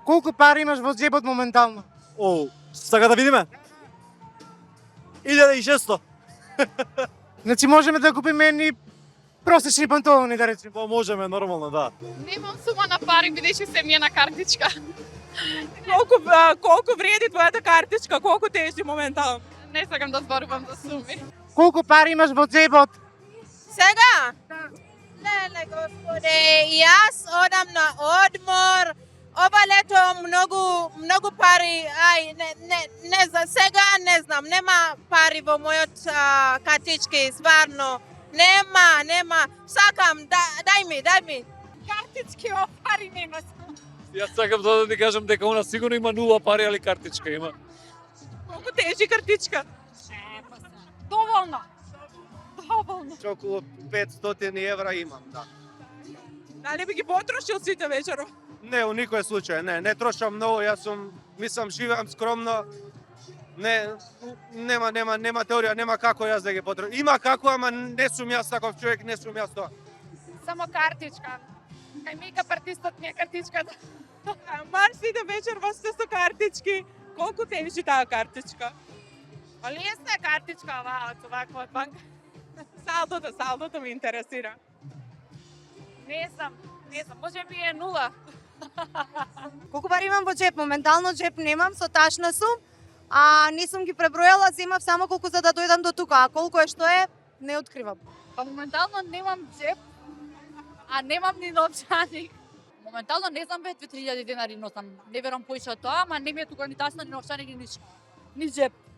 Колку пари имаш во џебот моментално? О, сака да видиме? 1600. Значи можеме да купиме едни просечни панталони, да речеме. Па можеме нормално, да. Немам сума на пари, бидејќи се ми е на картичка. Колку вреди твојата картичка? Колку тежи моментално? Не сакам да зборувам за суми. Колку пари имаш во џебот? Сега? Не, господе, јас одам на одмор. Ова лето многу пари, не за сега не знам, нема пари во мојот картички, стварно. Нема. Сакам, дај ми. Картички о пари нема. Јас сакам да ти кажам дека она сигурно има нула пари, али картичка има. Колку тежи картичка? Доволно. Околу 500 евра имам, да. Дали би ги потрошил сите вечеров? Не, у никој случај, не трошам многу, јас мислам, живеам скромно. Нема теорија, нема како јас да ги потрошам. Има како, ама не сум јас таков човек, не сум јас тоа. Само картичка. Кај мейкап артистот ми е картичката. Марш сите вечерва сте со картички. Колку тежи таа картичка? Лесна картичка оваква од банка. Салдото ме интересира. Не знам, може би е нула. Колку пари имам во џеп? Моментално џеп немам, со ташна сум, не сум ги пребројала, земав само колку за да дојдам до тука, а колку е што е, не откривам. Па моментално немам џеп, а немам ни новчаник. Моментално не знам бе 2000 денари носам. Не верам поише од тоа, ама не ми е тука ни тасна, ни новчаник, ни ништо. Ни џеп.